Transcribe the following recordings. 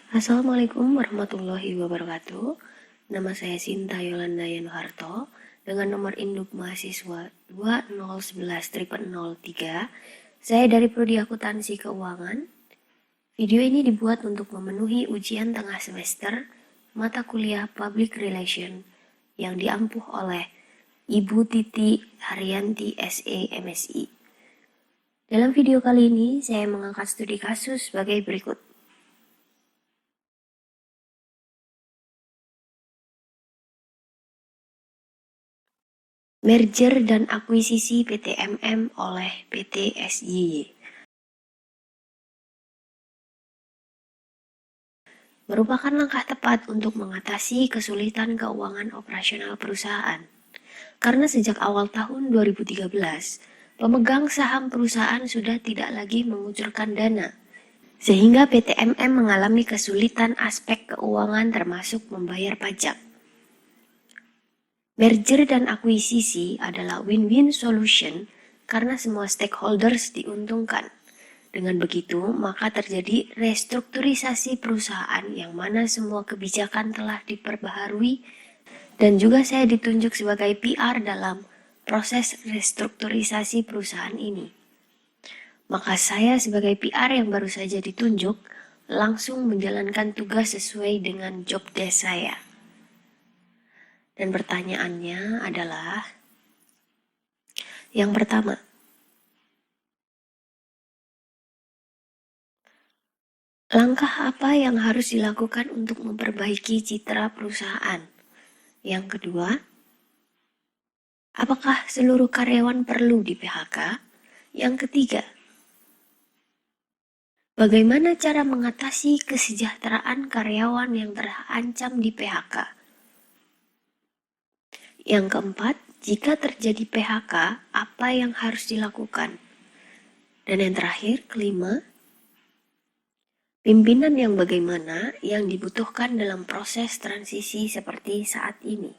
Assalamualaikum warahmatullahi wabarakatuh. Nama saya Sinta Yolanda Yanuharto dengan nomor induk mahasiswa 2011-0003. Saya dari Prodi Akuntansi Keuangan. Video ini dibuat untuk memenuhi ujian tengah semester mata kuliah Public Relation yang diampuh oleh Ibu Titi Haryanti SE MSI. Dalam video kali ini, saya mengangkat studi kasus sebagai berikut. Merger dan akuisisi PT MM oleh PT SJY merupakan langkah tepat untuk mengatasi kesulitan keuangan operasional perusahaan. Karena sejak awal tahun 2013, pemegang saham perusahaan sudah tidak lagi mengucurkan dana, sehingga PT MM mengalami kesulitan aspek keuangan termasuk membayar pajak. Merger dan akuisisi adalah win-win solution karena semua stakeholders diuntungkan. Dengan begitu, maka terjadi restrukturisasi perusahaan yang mana semua kebijakan telah diperbaharui dan juga saya ditunjuk sebagai PR dalam proses restrukturisasi perusahaan ini. Maka saya sebagai PR yang baru saja ditunjuk langsung menjalankan tugas sesuai dengan job desk saya. Dan pertanyaannya adalah, yang pertama, langkah apa yang harus dilakukan untuk memperbaiki citra perusahaan? Yang kedua, apakah seluruh karyawan perlu di PHK? Yang ketiga, bagaimana cara mengatasi kesejahteraan karyawan yang terancam di PHK? Yang keempat, jika terjadi PHK, apa yang harus dilakukan? Dan yang terakhir, kelima, pimpinan yang bagaimana yang dibutuhkan dalam proses transisi seperti saat ini.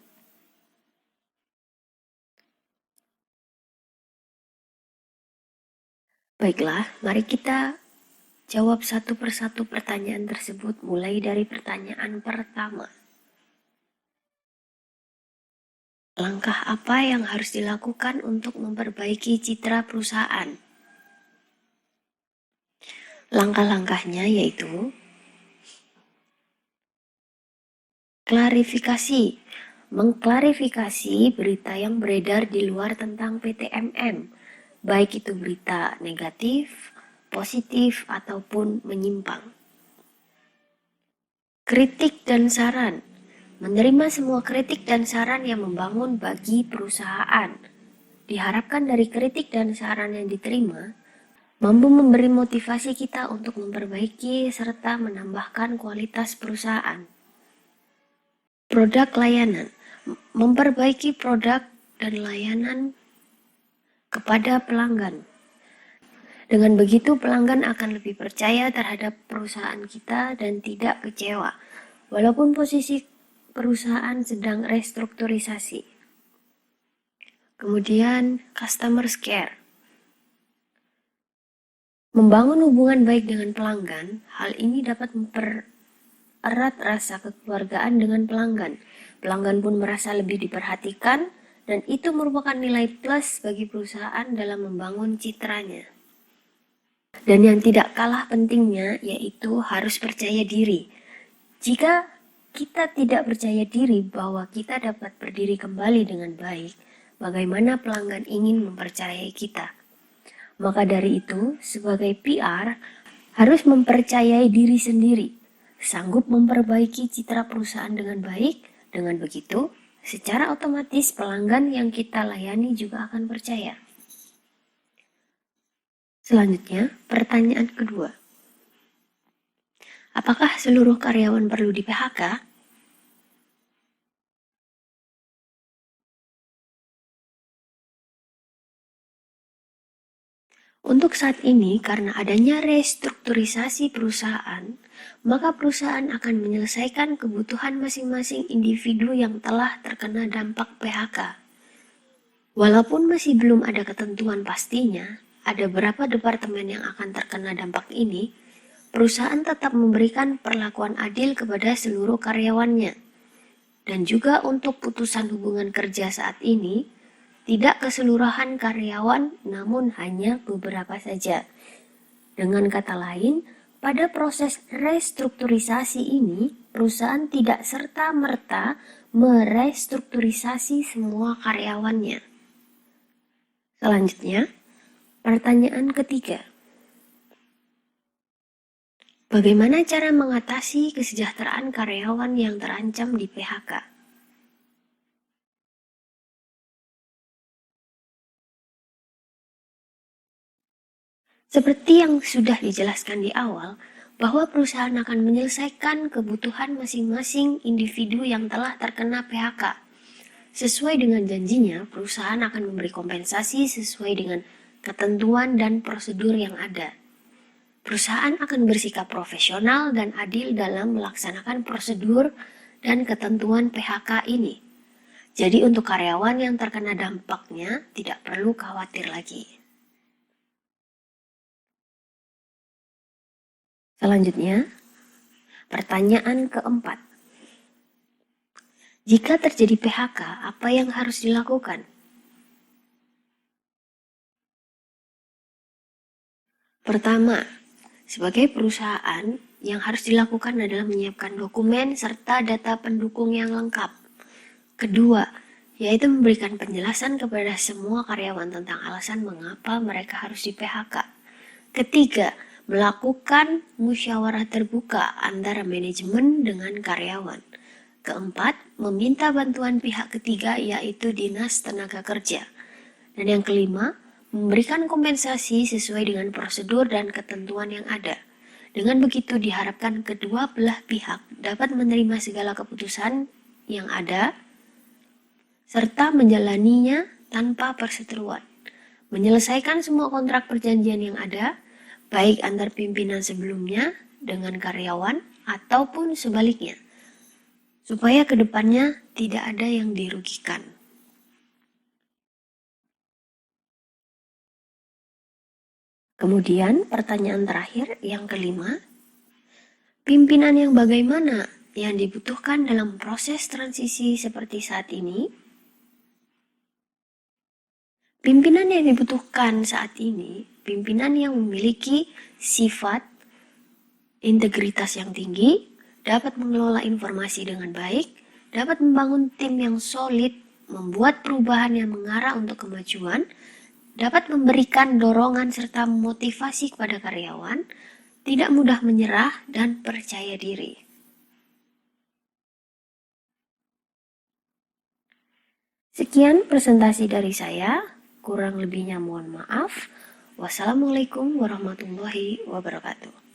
Baiklah, mari kita jawab satu persatu pertanyaan tersebut mulai dari pertanyaan pertama. Langkah apa yang harus dilakukan untuk memperbaiki citra perusahaan? Langkah-langkahnya yaitu klarifikasi, mengklarifikasi berita yang beredar di luar tentang PT MM, baik itu berita negatif, positif, ataupun menyimpang. Kritik dan saran, menerima semua kritik dan saran yang membangun bagi perusahaan. Diharapkan dari kritik dan saran yang diterima, mampu memberi motivasi kita untuk memperbaiki serta menambahkan kualitas perusahaan. Produk layanan, memperbaiki produk dan layanan kepada pelanggan. Dengan begitu pelanggan akan lebih percaya terhadap perusahaan kita dan tidak kecewa, walaupun posisi perusahaan sedang restrukturisasi. Kemudian customer care. Membangun hubungan baik dengan pelanggan, hal ini dapat mempererat rasa kekeluargaan dengan pelanggan. Pelanggan pun merasa lebih diperhatikan dan itu merupakan nilai plus bagi perusahaan dalam membangun citranya. Dan yang tidak kalah pentingnya yaitu harus percaya diri. Jika kita tidak percaya diri bahwa kita dapat berdiri kembali dengan baik, bagaimana pelanggan ingin mempercayai kita? Maka dari itu, sebagai PR, harus mempercayai diri sendiri, sanggup memperbaiki citra perusahaan dengan baik. Dengan begitu, secara otomatis pelanggan yang kita layani juga akan percaya. Selanjutnya, pertanyaan kedua. Apakah seluruh karyawan perlu di PHK? Untuk saat ini, karena adanya restrukturisasi perusahaan, maka perusahaan akan menyelesaikan kebutuhan masing-masing individu yang telah terkena dampak PHK. Walaupun masih belum ada ketentuan pastinya, ada beberapa departemen yang akan terkena dampak ini, perusahaan tetap memberikan perlakuan adil kepada seluruh karyawannya. Dan juga untuk putusan hubungan kerja saat ini, tidak keseluruhan karyawan, namun hanya beberapa saja. Dengan kata lain, pada proses restrukturisasi ini, perusahaan tidak serta-merta merestrukturisasi semua karyawannya. Selanjutnya, pertanyaan ketiga. Bagaimana cara mengatasi kesejahteraan karyawan yang terancam di PHK? Seperti yang sudah dijelaskan di awal, bahwa perusahaan akan menyelesaikan kebutuhan masing-masing individu yang telah terkena PHK. Sesuai dengan janjinya, perusahaan akan memberi kompensasi sesuai dengan ketentuan dan prosedur yang ada. Perusahaan akan bersikap profesional dan adil dalam melaksanakan prosedur dan ketentuan PHK ini. Jadi untuk karyawan yang terkena dampaknya tidak perlu khawatir lagi. Selanjutnya, pertanyaan keempat. Jika terjadi PHK, apa yang harus dilakukan? Pertama, sebagai perusahaan, yang harus dilakukan adalah menyiapkan dokumen serta data pendukung yang lengkap. Kedua, yaitu memberikan penjelasan kepada semua karyawan tentang alasan mengapa mereka harus di PHK. Ketiga, melakukan musyawarah terbuka antara manajemen dengan karyawan. Keempat, meminta bantuan pihak ketiga yaitu Dinas Tenaga Kerja. Dan yang kelima, memberikan kompensasi sesuai dengan prosedur dan ketentuan yang ada. Dengan begitu diharapkan kedua belah pihak dapat menerima segala keputusan yang ada serta menjalaninya tanpa perseteruan. Menyelesaikan semua kontrak perjanjian yang ada, baik antar pimpinan sebelumnya dengan karyawan ataupun sebaliknya, supaya kedepannya tidak ada yang dirugikan. Kemudian pertanyaan terakhir yang kelima, pimpinan yang bagaimana yang dibutuhkan dalam proses transisi seperti saat ini? Pimpinan yang dibutuhkan saat ini, pimpinan yang memiliki sifat integritas yang tinggi, dapat mengelola informasi dengan baik, dapat membangun tim yang solid, membuat perubahan yang mengarah untuk kemajuan, dapat memberikan dorongan serta motivasi kepada karyawan, tidak mudah menyerah, dan percaya diri. Sekian presentasi dari saya, kurang lebihnya mohon maaf. Wassalamualaikum warahmatullahi wabarakatuh.